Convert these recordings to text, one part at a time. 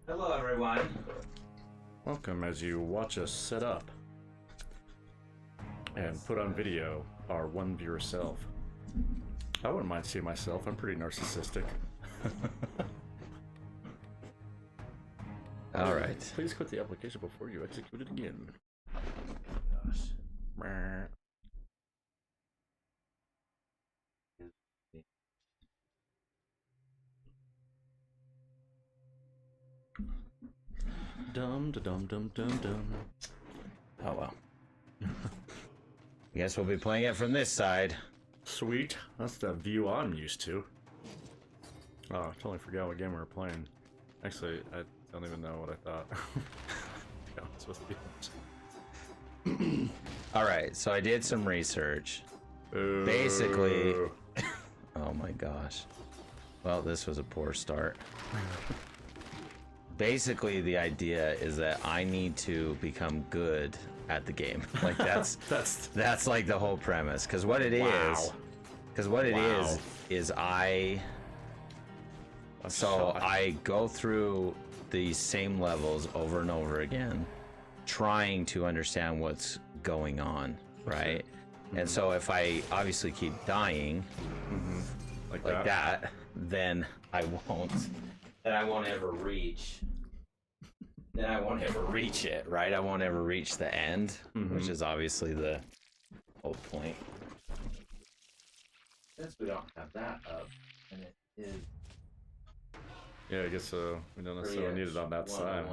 Hello, everyone. Welcome as you watch us set up and put on video our one viewer self. I wouldn't mind seeing myself. I'm pretty narcissistic. All right. Please quit the application before you execute it again. Gosh. Dum da dum dum dum dum. Oh well. I guess we'll be playing it from this side. Sweet. That's the view I'm used to. Oh, I totally forgot what game we were playing. Actually, I don't even know what I thought. Yeah, it's supposed to be. All right, so I did some research. Ooh. Basically, oh my gosh. Well, this was a poor start. Basically, the idea is that I need to become good at the game. Like that's like the whole premise. Because what it is, I go through these same levels over and over again, trying to understand what's going on, right? And so if I obviously keep dying, like that, then I won't ever reach. Then I won't ever reach it, right? I won't ever reach the end, which is obviously the whole point. Since we don't have that up, and it is. Yeah, I guess we don't necessarily need it on that side.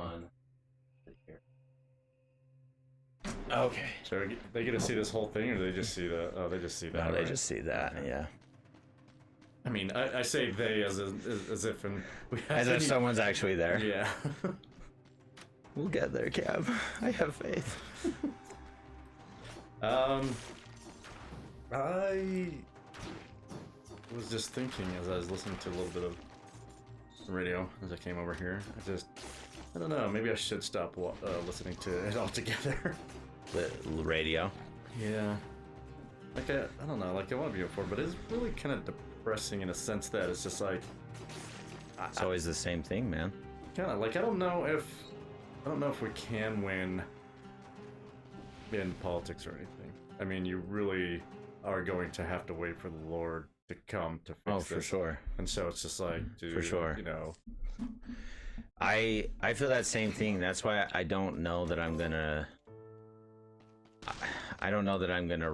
Okay. So they get to see this whole thing, or they just see the? Oh, they just see that. No, they right? just see that. Okay. Yeah. I mean, I say they as if we have As if someone's actually there. Yeah. We'll get there, Cav. I have faith. I was just thinking as I was listening to a little bit of radio as I came over here. I don't know. Maybe I should stop listening to it altogether. The radio. Yeah. Like I don't know. Like I want to be informed, but it's really kind of depressing in a sense that it's just like. It's always the same thing, man. Kind of like I don't know if we can win in politics or anything. I mean, you really are going to have to wait for the Lord to come to fix this. Oh, for sure. And so it's just like, dude, for sure. You know. I feel that same thing. That's why I don't know that I'm gonna. I don't know that I'm gonna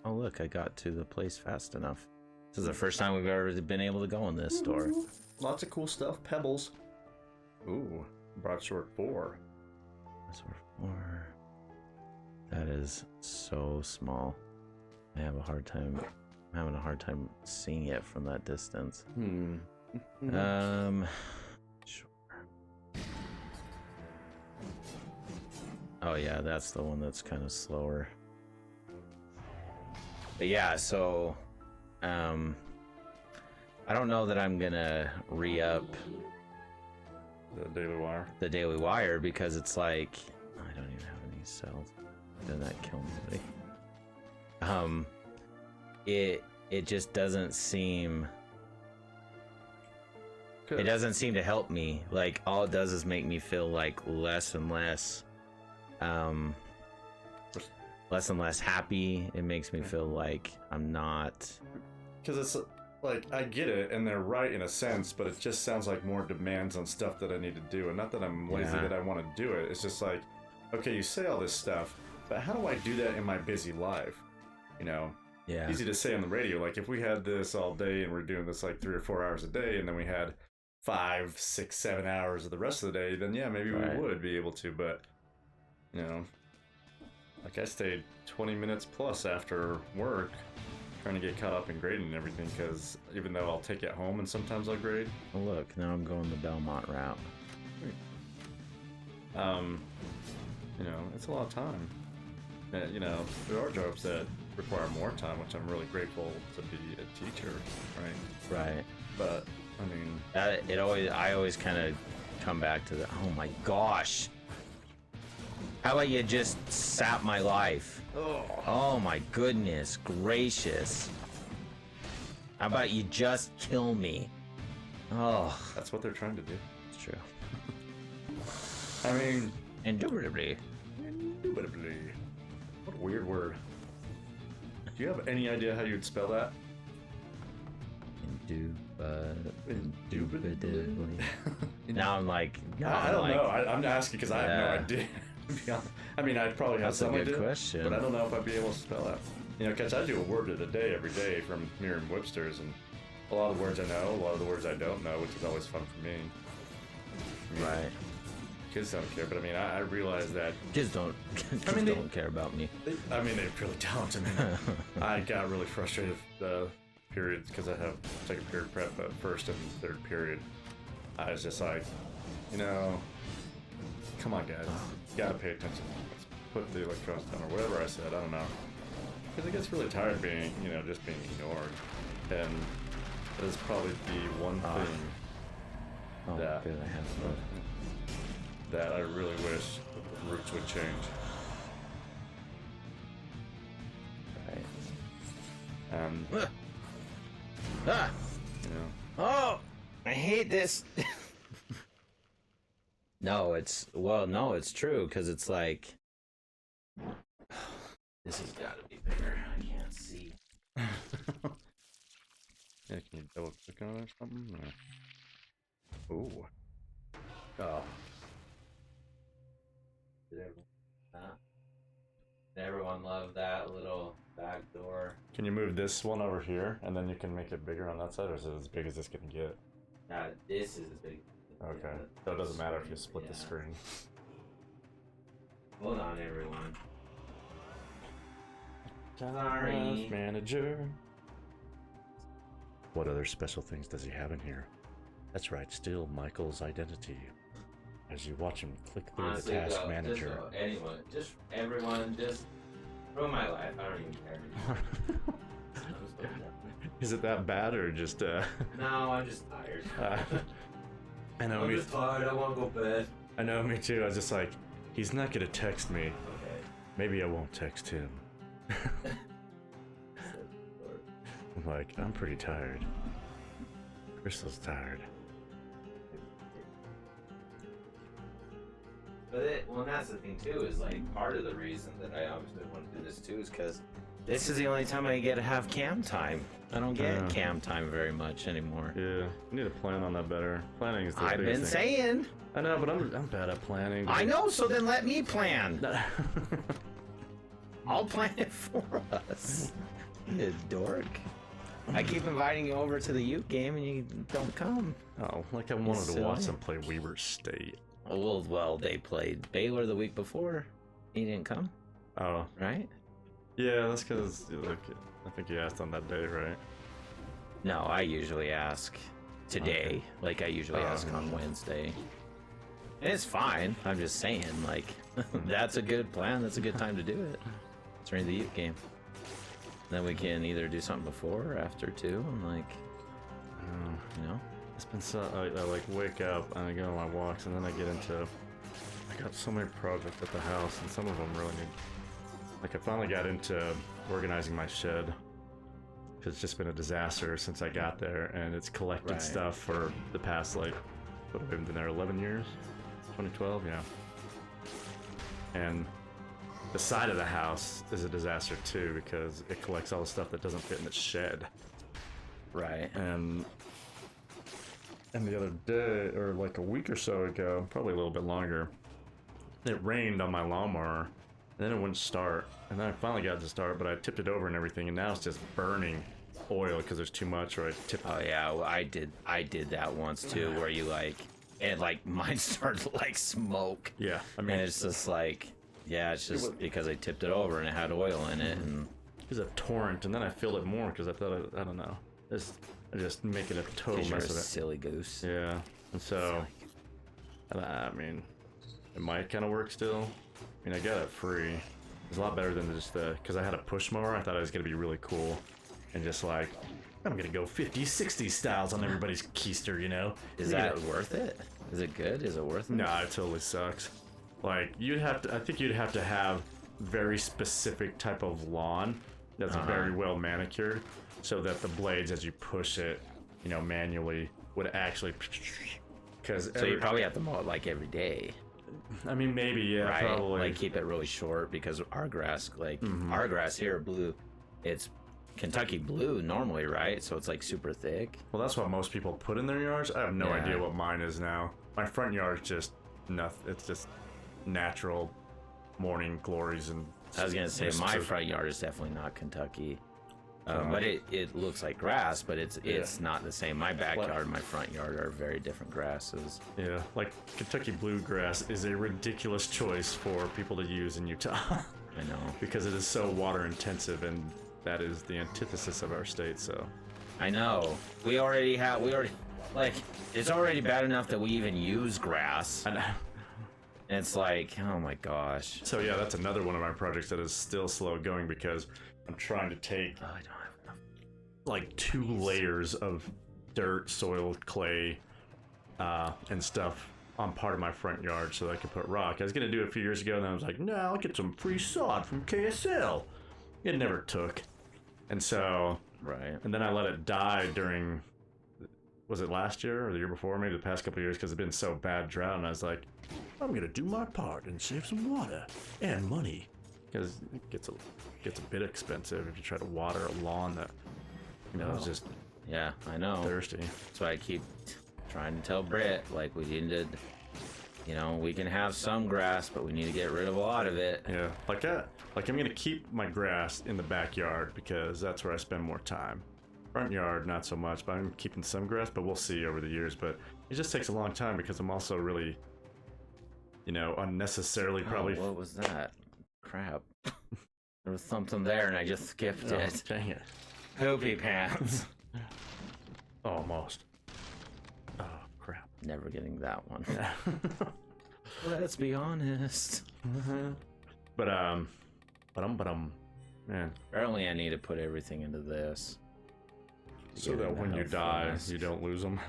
Oh look, I got to the place fast enough. This is the first time we've ever been able to go in this store. Lots of cool stuff. Pebbles. Ooh. Broadsword 4. Broadsword 4. That is so small. I have I'm having a hard time seeing it from that distance. Sure. Oh yeah, that's the one that's kind of slower. But yeah, so I don't know that I'm gonna re-up the Daily Wire because it's like I don't even have any cells. Doesn't that kill nobody? It just doesn't seem. Good. It doesn't seem to help me. Like all it does is make me feel like less and less happy. It makes me feel like I'm not. Because it's like I get it, and they're right in a sense, but it just sounds like more demands on stuff that I need to do, and not that I'm lazy that I want to do it. It's just like, okay, you say all this stuff, but how do I do that in my busy life? You know. Yeah. Easy to say on the radio. Like if we had this all day and we're doing this like 3 or 4 hours a day, and then we had 5, 6, 7 hours of the rest of the day, then yeah, maybe we would be able to. But you know, like I stayed 20 minutes plus after work trying to get caught up in grading and everything, because even though I'll take it home and sometimes I'll grade. Oh look, now I'm going the Belmont route. You know, it's a lot of time. You know, there are jobs that require more time, which I'm really grateful to be a teacher, right? Right. But I mean, I always kind of come back to the. Oh my gosh! How about you just sap my life? Oh my goodness gracious! How about you just kill me? Oh, that's what they're trying to do. it's true. I mean, Indubitably. indubitably. What a weird word. Do you have any idea how you'd spell that? Indubitably. Now I'm like, I don't know. I'm asking because I have no idea. To be honest. I mean, I'd probably have That's a some good idea, question. but I don't know if I'd be able to spell that. You know, because I do a word of the day every day from Merriam-Webster's, and a lot of the words I know, a lot of the words I don't know, which is always fun for me. Right. Kids don't care, but I mean, I realize that. Kids don't. Kids don't care about me. They really don't. I mean, I got really frustrated periods because I have second period prep, but first and third period, I was just like, you know, come on, guys, you gotta pay attention. Let's put the electrons down or whatever I said. I don't know, because it gets really tired being, you know, just being ignored, and that's probably the one thing Oh, that good. I have fun. that I really wish the roots would change. Right. And Ah! you know, Oh! I hate this. No, it's true because it's like this has got to be bigger. I can't see. yeah, can you double click on it or something? Or... Ooh. Oh. Did everyone love that little back door? Can you move this one over here and then you can make it bigger on that side, or is it as big as this can get? This is as big. Okay, so it doesn't matter if you split the screen. Hold on, everyone. Task Sorry. Manager. What other special things does he have in here? That's right, still Michael's identity. As you watch him click through Honestly, the task manager. Just everyone, just ruin my life. I don't even care. Is it that bad or just No, I'm just tired. I know I'm me. just tired. I want to go bed. I know me too. I was just like, he's not gonna text me. Okay. Maybe I won't text him. I'm like, I'm pretty tired. Crystal's tired. Well, that's the thing too. Is like part of the reason that I obviously want to do this too is because this is the only time I get to have cam time. I don't get cam time very much anymore. Yeah, you need to plan on that better. Planning is the I've biggest been thing. saying. I know, but I'm bad at planning. I know. So then let me plan. I'll plan it for us. You dork. I keep inviting you over to the Ute game and you don't come. Oh, like I wanted to silly. watch them play Weber State. Well, they played Baylor the week before. He didn't come, Oh, right? yeah, that's because like, I think you asked on that day, right? No, I usually ask today. Like I usually ask on Wednesday. And it's fine. I'm just saying, like, that's a good plan. That's a good time to do it. It's during the Ute game. Then we can either do something before or after too, and like, you know. It's been so I like wake up and I go on my walks and then I get into. I got so many projects at the house and some of them really need. Like I finally got into organizing my shed. Cause it's just been a disaster since I got there, and it's collected stuff for the past like, what have I been there 11 years? 2012, yeah. And the side of the house is a disaster too because it collects all the stuff that doesn't fit in the shed. Right. And the other day, or like a week or so ago, probably a little bit longer, it rained on my lawnmower, and then it wouldn't start. And then I finally got it to start, but I tipped it over and everything, and now it's just burning oil because there's too much, or I tipped. Oh yeah, well, I did that once too, where you like, and like mine started to like smoke. Yeah, I And mean, it's just like, yeah, it's just because I tipped it over and it had oil in it, and it was a torrent, and then I filled it more because I thought, I don't know. I'm just making a total you're a mess of it. silly goose. Yeah, and so, I mean, it might kind of work still. I mean, I got it free. It's a lot better than just because I had a push mower. I thought it was going to be really cool. And just like, I'm going to go 50s, 60s styles on everybody's keister, you know? Is that worth it? Is it good? Is it worth it? Nah, it totally sucks. Like, I think you'd have to have very specific type of lawn that's very well manicured, so that the blades, as you push it, you know, manually, would actually. So you probably have to mow it like every day. I mean, maybe, yeah, right? probably. Like keep it really short because our grass, like our grass here, blue, it's Kentucky blue normally, right? So it's like super thick. Well, that's what most people put in their yards. I have no Yeah. idea what mine is now. My front yard is just nothing. It's just natural morning glories and. I was gonna say wisps my of- front yard is definitely not Kentucky, but it looks like grass, but it's not the same. My backyard and my front yard are very different grasses. Yeah, like Kentucky bluegrass is a ridiculous choice for people to use in Utah I know. because it is so water intensive, and that is the antithesis of our state. So. I know. We already like it's already bad enough that we even use grass. And It's like, oh my gosh. so yeah, that's another one of my projects that is still slow going because I'm trying to take Oh, I don't have enough. like 2 layers of dirt, soil, clay, and stuff on part of my front yard so that I could put rock. I was gonna do it a few years ago, and then I was like, no, I'll get some free sod from KSL. It never took, and so Right. and then I let it die during. Was it last year or the year before? Maybe the past couple of years because it's been so bad drought, and I was like, I'm gonna do my part and save some water and money because it gets a bit expensive if you try to water a lawn that is just Yeah, I know. thirsty. So I keep trying to tell Britt, like, we need to, we can have some grass, but we need to get rid of a lot of it. Yeah, like that. Like I'm gonna keep my grass in the backyard because that's where I spend more time. Front yard, not so much, but I'm keeping some grass. But we'll see over the years. But it just takes a long time because I'm also really, unnecessarily probably. Oh, what was that? Crap. There was something there, and I just skipped Oh, it. dang it! Poopy pants. Almost. Oh crap! Never getting that one. Let's be honest. But man. Apparently, I need to put everything into this. to So get that into when you Health die, Fast. you don't lose them.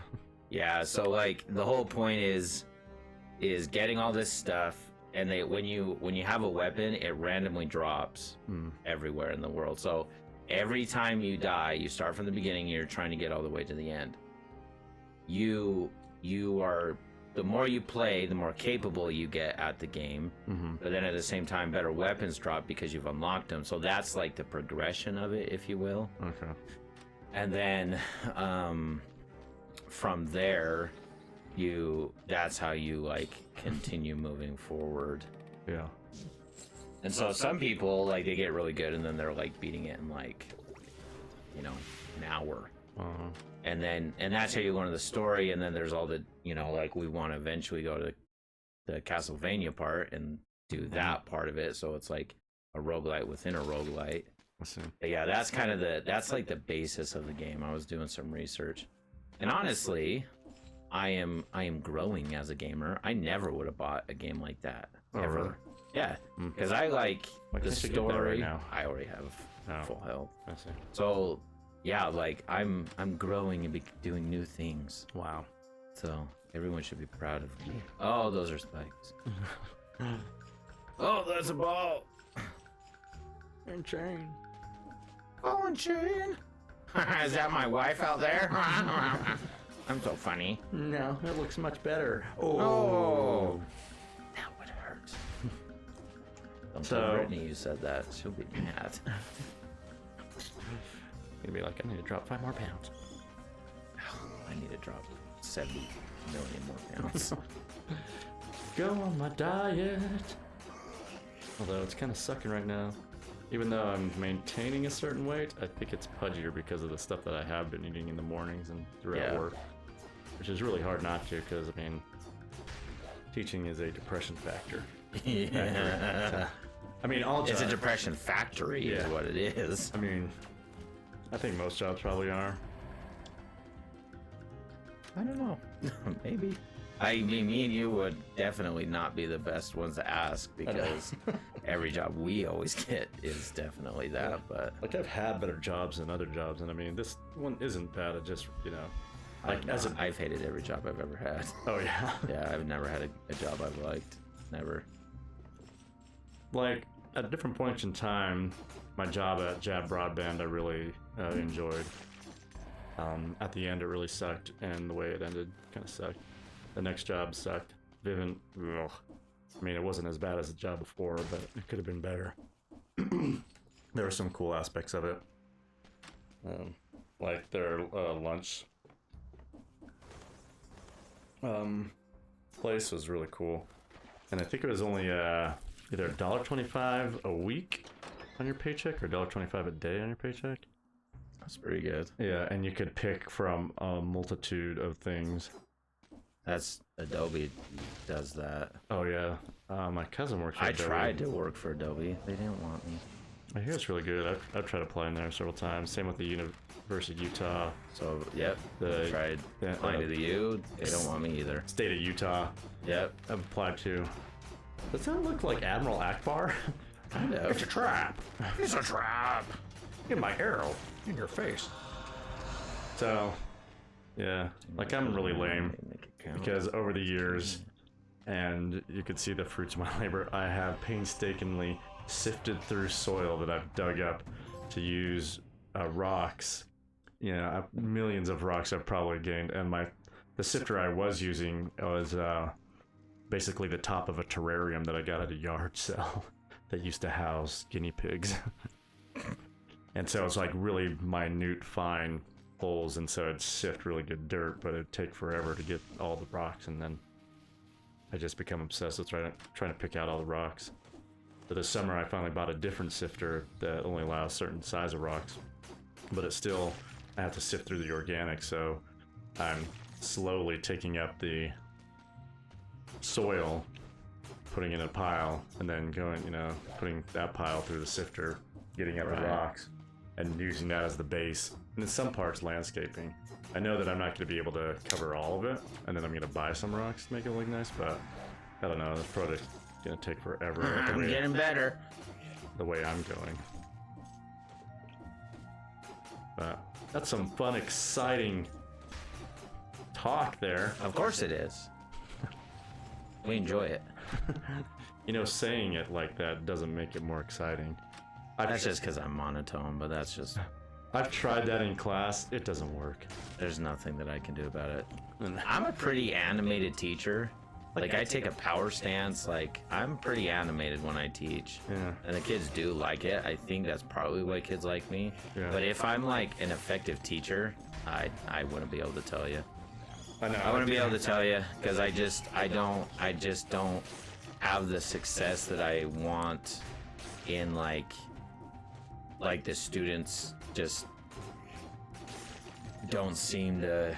Yeah, so like the whole point is getting all this stuff, and when you have a weapon, it randomly drops everywhere in the world. So every time you die, you start from the beginning, you're trying to get all the way to the end. You are, the more you play, the more capable you get at the game. But then at the same time, better weapons drop because you've unlocked them. So that's like the progression of it, if you will. Okay. And then from there, that's how you like continue moving forward. Yeah. And so some people, like, they get really good and then they're like beating it in like an hour. And that's how you learn the story. And then there's all the, like, we want to eventually go to the Castlevania part and do that part of it. So it's like a roguelite within a roguelite. I see. But yeah, that's like the basis of the game. I was doing some research. And honestly, I am growing as a gamer. I never would have bought a game like that. Oh, ever. really? Yeah. Because I like Why the can't you get that right story. now? I already have full health. I see. So yeah, like I'm growing and doing new things. Wow. So everyone should be proud of me. Oh, those are spikes. Oh, that's a ball. And chain. Ball and chain. Is that my wife out there? I'm so funny. No, that looks much better. Oh. That would hurt. Don't tell So- Brittany you said that. She'll be mad. Gonna be like, I need to drop 5 more pounds. I need to drop 70 million more pounds. Go on my diet. Although it's kind of sucking right now. Even though I'm maintaining a certain weight, I think it's pudgier because of the stuff that I have been eating in the mornings and throughout Yeah. work. Which is really hard not to because, teaching is a depression factor. Yeah. I mean, all It's a jobs. depression factory is Yeah. what it is. I think most jobs probably are. I don't know. Maybe. I mean, me and you would definitely not be the best ones to ask because every job we always get is definitely that. But Like, I've had better jobs than other jobs, and this one isn't bad. It just, like, as a. I've hated every job I've ever had. Oh, yeah. Yeah, I've never had a job I've liked. Never. Like, at different points in time, my job at Jab Broadband I really enjoyed. At the end, it really sucked, and the way it ended kind of sucked. The next job sucked. Vivint, ugh. I mean, it wasn't as bad as the job before, but it could have been better. There were some cool aspects of it. Like their lunch place was really cool. And I think it was only either $1.25 a week on your paycheck or $1.25 a day on your paycheck. That's pretty good. Yeah, and you could pick from a multitude of things. That's Adobe does that. Oh yeah, my cousin works for I Adobe. tried to work for Adobe. They didn't want me. I hear it's really good. I've tried applying there several times. Same with the University of Utah. So, yep. The- I tried applying to the U. They don't want me either. State of Utah. Yep. I've applied to. Does that look like Admiral Akbar? Kind of. It's a trap. It's a trap. Get my arrow in your face. So, yeah, like I'm really lame because over the years, and you could see the fruits of my labor, I have painstakingly sifted through soil that I've dug up to use rocks. You know, millions of rocks I've probably gained, and the sifter I was using was basically the top of a terrarium that I got at a yard sale that used to house guinea pigs. And so it's like really minute, fine holes, and so it'd sift really good dirt, but it'd take forever to get all the rocks, and then I just become obsessed with trying to pick out all the rocks. But this summer I finally bought a different sifter that only allows certain size of rocks, but it's still, I have to sift through the organics, so I'm slowly taking up the soil, putting it in a pile, and then going, putting that pile through the sifter, getting at the rocks, and using that as the base. And in some parts, landscaping. I know that I'm not going to be able to cover all of it, and then I'm going to buy some rocks to make it look nice, but I don't know, this project's going to take forever. I'm getting better. The way I'm going. But that's some fun, exciting talk there. Of course it is. We enjoy it. Saying it like that doesn't make it more exciting. That's just because I'm monotone, but that's just... I've tried that in class. It doesn't work. There's nothing that I can do about it. I'm a pretty animated teacher. Like, I take a power stance. Like, I'm pretty animated when I teach. Yeah. And the kids do like it. I think that's probably why kids like me. Yeah. But if I'm, like, an effective teacher, I wouldn't be able to tell you. I know. I wouldn't be able to tell you, because I just don't have the success that I want in, like the students just don't seem to,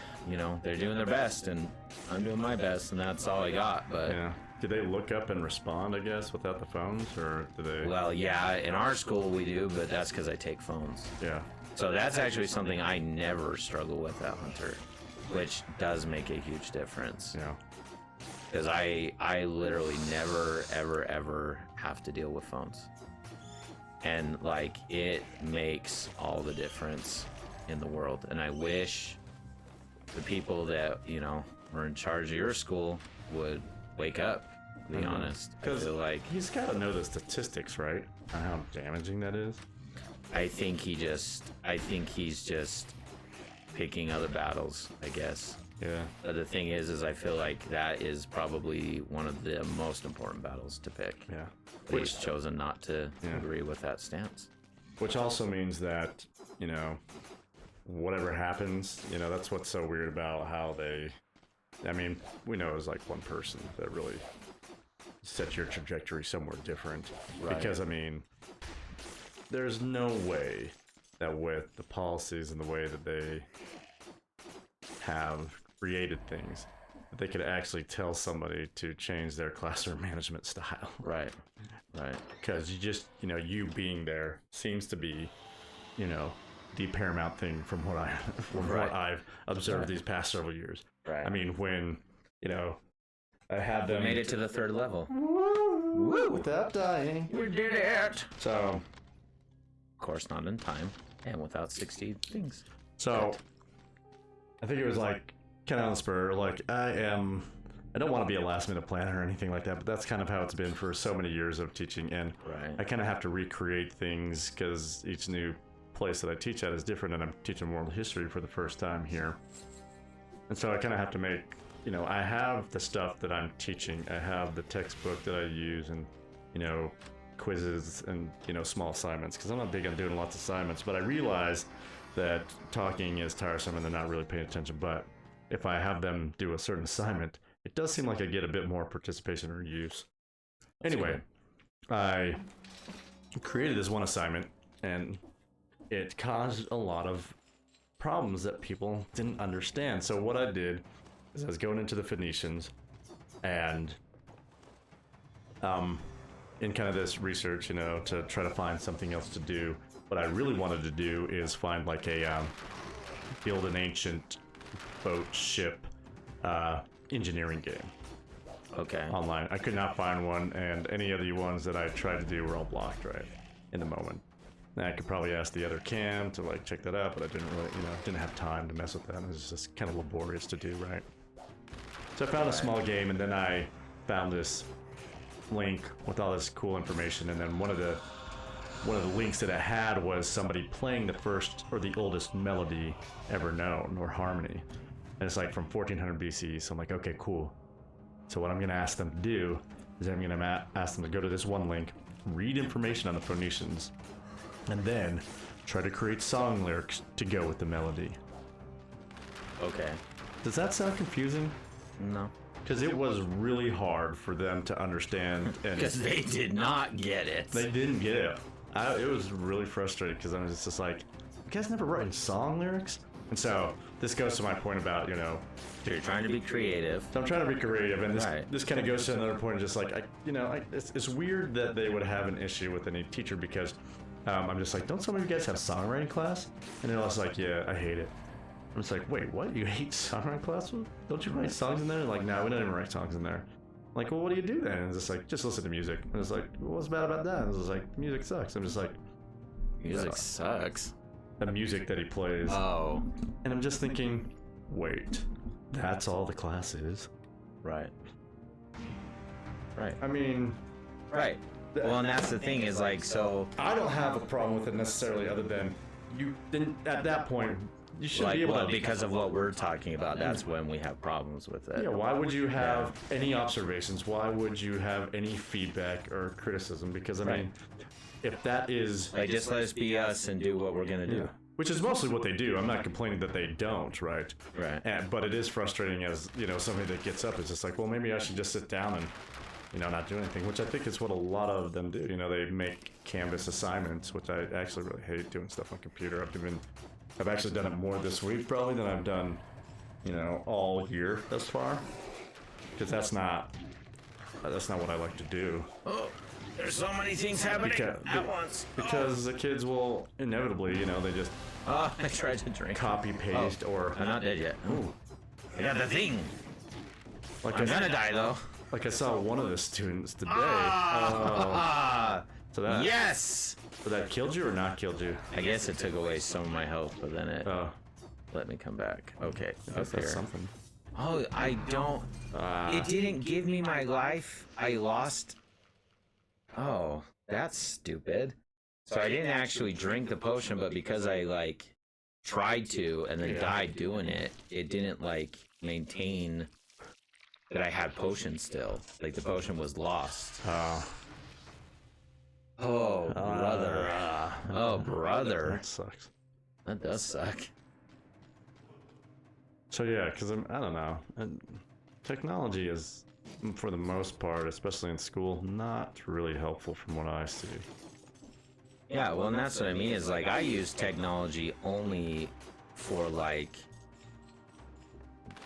they're doing their best, and I'm doing my best, and that's all I got. But Yeah. Do they look up and respond, I guess, without the phones, or do they? well, yeah, in our school we do, but that's because I take phones. Yeah. So that's actually something I never struggle with at Hunter, which does make a huge difference. Yeah. Because I literally never, ever have to deal with phones. And, like, it makes all the difference in the world. And I wish the people that, were in charge of your school would wake up, to be honest. I feel like he's got to know the statistics, right? On how damaging that is. I think he's just picking other battles, I guess. Yeah. But the thing is I feel like that is probably one of the most important battles to pick. Yeah. But he's chosen not to agree with that stance. Which also means that, whatever happens, that's what's so weird about how we know it was like one person that really set your trajectory somewhere different. Right. Because, there's no way that with the policies and the way that they have created things, that they could actually tell somebody to change their classroom management style. Right. Because you just, you being there seems to be, the paramount thing from what I've observed these past several years. Right. When, I had them... Made it to the third level. Woo! Without dying. We did it! So... Of course, not in time, and without 60 things. So, I think it was like, kind of on the spur, like, I don't want to be a last minute planner or anything like that, but that's kind of how it's been for so many years of teaching, and I kind of have to recreate things because each new place that I teach at is different, and I'm teaching world history for the first time here. And so I kind of have to make, you know, I have the stuff that I'm teaching. I have the textbook that I use, and you know, quizzes and you know, small assignments. Because I'm not big on doing lots of assignments, but I realize that talking is tiresome and they're not really paying attention. But if I have them do a certain assignment, it does seem like I get a bit more participation or use. Anyway, I created this one assignment, and it caused a lot of problems that people didn't understand. So what I did is I was going into the Phoenicians, and in kind of this research, you know, to try to find something else to do, what I really wanted to do is find like a build an ancient boat ship engineering game. Okay. Online. I could not find one, and any of the ones that I tried to do were all blocked right in the moment. And I could probably ask the other cam to like check that out, but I didn't really, you know, didn't have time to mess with that. It was just kind of laborious to do, right? So I found a small game, and then I found this link with all this cool information, and then one of the links that it had was somebody playing the first or the oldest melody ever known, or harmony, and it's like from 1400 BC. So I'm like, okay, cool. So what I'm going to ask them to do is I'm going to ask them to go to this one link, read information on the Phoenicians, and then try to create song lyrics to go with the melody. Okay. Does that sound confusing? No. Because it was really hard for them to understand. Because they did not get it. They didn't get it. It was really frustrating because I was just like, you guys never written song lyrics? And so this goes to my point about, you know, So you're trying to be creative. so I'm trying to be creative, and Right. this kind of goes to another point of just like, it's weird that they would have an issue with any teacher, because I'm just like, don't some of you guys have songwriting class? And they're also like, yeah, I hate it. I'm just like, wait, what? You hate songwriting class? Don't you write songs in there? Like, no, we don't even write songs in there. I'm like, well, what do you do then? And it's just like, just listen to music. And it's like, well, what's bad about that? And it's just like, music sucks. I'm just like, Music sucks. the music that he plays. Oh. And I'm just thinking, wait, that's all the class is? Right. Right. I mean, Right. Well, and that's the thing is like, so I don't have a problem with it necessarily, other than you then at that point you should like, be able well, to. because of what we're talking about, that's when we have problems with it. Yeah, why would you have any observations? Why would you have any feedback or criticism? Because I mean, if that is Like, just let us be us and do what we're gonna do. which is mostly what they do. I'm not complaining that they don't, right? Right. But it is frustrating as, you know, somebody that gets up is just like, well, maybe I should just sit down and, you know, not do anything, which I think is what a lot of them do. You know, they make Canvas assignments, which I actually really hate doing stuff on computer. I've actually done it more this week probably than I've done, you know, all year thus far, because that's not what I like to do. Oh, there's so many things happening at once. Because the kids will inevitably, you know, they just Oh, I tried to drink. copy paste or I'm not dead yet. Ooh. I got the thing. like I'm gonna die though. Like I saw one of the students today. Ah! So that Yes! so that killed you or not killed you? I guess it took away some of my health, but then it Oh, let me come back. Okay, I up guess that's here. something. Oh, I don't. It didn't give me my life. I lost. Oh, that's stupid. So I didn't actually drink the potion, but because I like tried to and then died doing it, it didn't like maintain that I had potion still. Like the potion was lost. Oh, brother. Oh, brother. That sucks. That does suck. So yeah, because I don't know. Technology is, for the most part, especially in school, not really helpful from what I see. Yeah, well, and that's what I mean is like I use technology only for like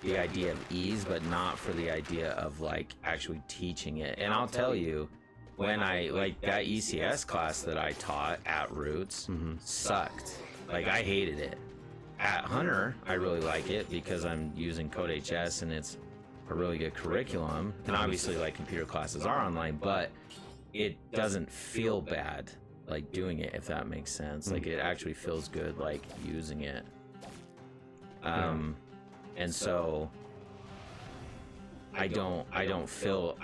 the idea of ease, but not for the idea of like actually teaching it. And I'll tell you, when I like that ECS class that I taught at Roots sucked. Like I hated it. At Hunter, I really like it because I'm using CodeHS and it's a really good curriculum. And obviously, like computer classes are online, but it doesn't feel bad like doing it, if that makes sense. Like it actually feels good like using it. And so I don't feel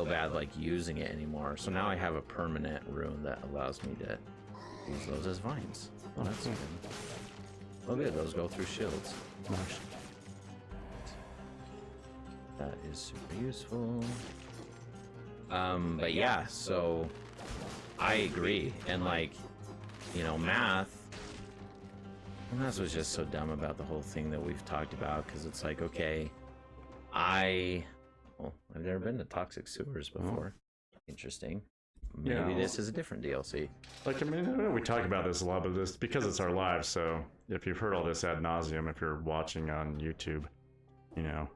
bad like using it anymore. So now I have a permanent rune that allows me to use those as vines. Oh, that's good. Oh, good. Those go through shields. That is super useful. But yeah, so I agree. And like, you know, math was just so dumb about the whole thing that we've talked about, because it's like, okay, I've never been to toxic sewers before. Interesting. Maybe this is a different DLC. Like, I mean, we talk about this a lot, but this because it's our lives. So if you've heard all this ad nauseum, if you're watching on YouTube, you know,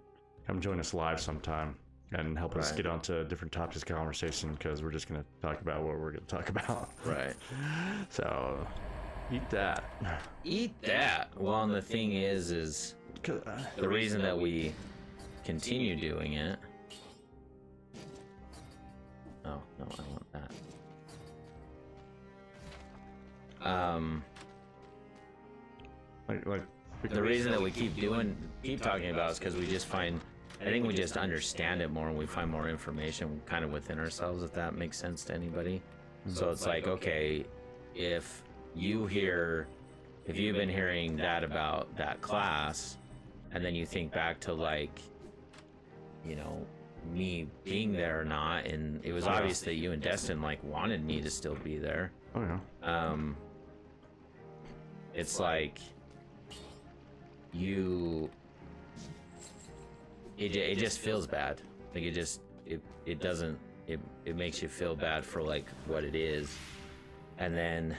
come join us live sometime and help us get onto different topics of conversation, because we're just going to talk about what we're going to talk about. Right. So eat that. Eat that. Well, and the thing is the reason that we continue doing it. Oh, no, I want that. The reason that we keep talking about is because we just find, I think we just understand it more, and we find more information kind of within ourselves, if that makes sense to anybody. So it's like, okay, if you've been hearing that about that class, and then you think back to, like, you know, me being there or not, and it was obvious that you and Destin like wanted me to still be there. Oh yeah. It's like it just feels bad. Like it doesn't, it makes you feel bad for like what it is, and then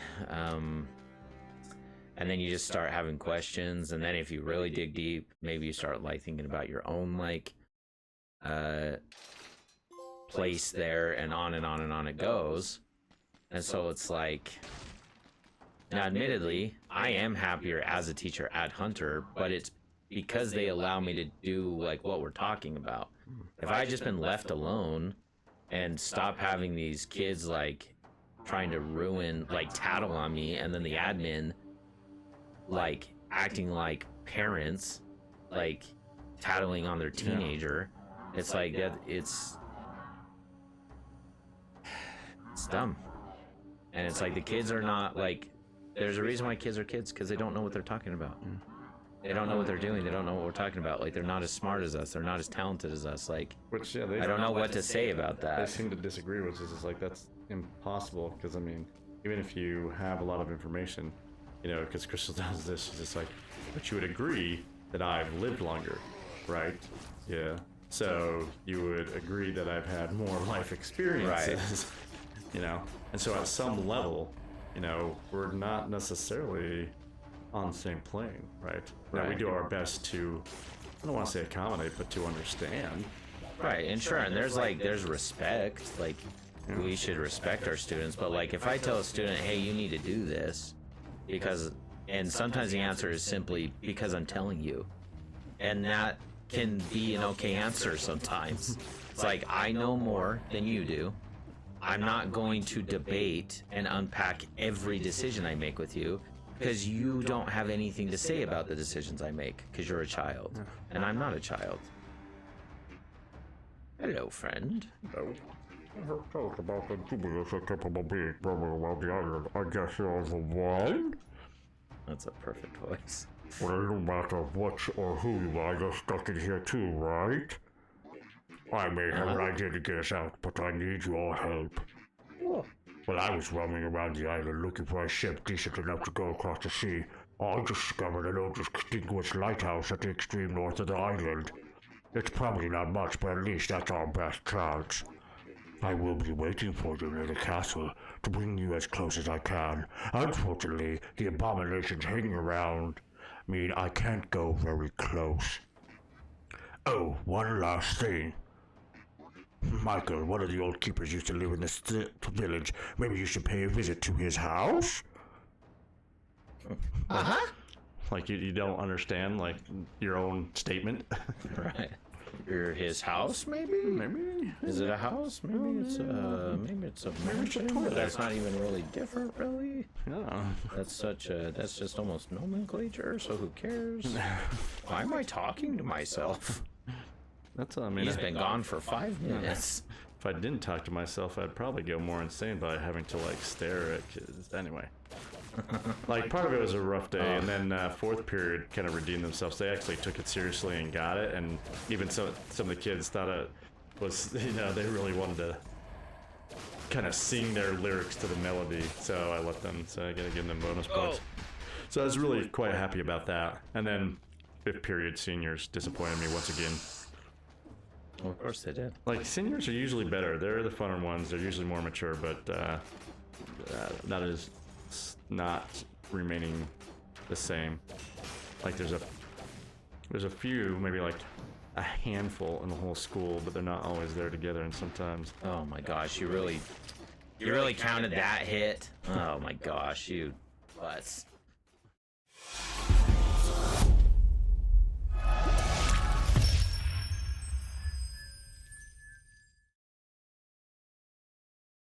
you just start having questions, and then if you really dig deep, maybe you start like thinking about your own like place there, and on and on and on it goes. And so it's like, now admittedly, I am happier as a teacher at Hunter, but it's because they allow me to do like what we're talking about. If I had just been left alone and stop having these kids like trying to ruin, like tattle on me, and then the admin like acting like parents, like tattling on their teenager, it's like that. It's dumb. And it's like the kids are not like, there's a reason why kids are kids, because they don't know what they're talking about. They don't know what they're doing. They don't know what we're talking about. Like, they're not as smart as us. They're not as talented as us. Like, which I don't know what to say about that. They seem to disagree, which is just like, that's impossible. Because I mean, even if you have a lot of information, you know, because Crystal does this, she's just like, but you would agree that I've lived longer, right? Yeah. So you would agree that I've had more life experiences, you know? And so at some level, you know, we're not necessarily on the same plane, right? Now we do our best to, I don't want to say accommodate, but to understand. Right, and sure, and there's respect, like, we should respect our students, but like, if I tell a student, hey, you need to do this, and sometimes the answer is simply, because I'm telling you, and that can be an okay answer sometimes. It's like, I know more than you do. I'm not going to debate and unpack every decision I make with you, because you don't have anything to say about the decisions I make, because you're a child, and I'm not a child. Hello, friend. Hello. I heard talk about the dubious capable being roaming around the island. I guess you're the one? That's a perfect voice. Well, no matter what or who you are, you're stuck in here too, right? I may have an idea to get us out, but I need your help. Well, I was roaming around the island looking for a ship decent enough to go across the sea. I discovered an old distinguished lighthouse at the extreme north of the island. It's probably not much, but at least that's our best chance. I will be waiting for you near the castle to bring you as close as I can. Unfortunately, the abominations hanging around mean I can't go very close. Oh, one last thing. Michael, one of the old keepers used to live in this village. Maybe you should pay a visit to his house? Like, you don't understand, like, your own statement. Right. His house, maybe? Maybe. Is it a house? Maybe it's a mansion. But that's not even really different, really. Yeah. That's just almost nomenclature, so who cares? Why am I talking to myself? That's, I mean, He's been gone for 5 minutes. If I didn't talk to myself, I'd probably go more insane by having to, like, stare at kids. Anyway. Like, part of it was a rough day, and then fourth period kind of redeemed themselves. They actually took it seriously and got it, and even some of the kids thought it was, they really wanted to kind of sing their lyrics to the melody, so I let them, so I gotta give them bonus points. So I was really quite happy about that. And then fifth period seniors disappointed me once again. Well, of course they did. Like, seniors are usually better. They're the funner ones. They're usually more mature, but that is not remaining the same. Like, there's a few, maybe like a handful in the whole school, but they're not always there together, and sometimes. Oh my gosh, you really counted that hit? Oh my gosh, you butts.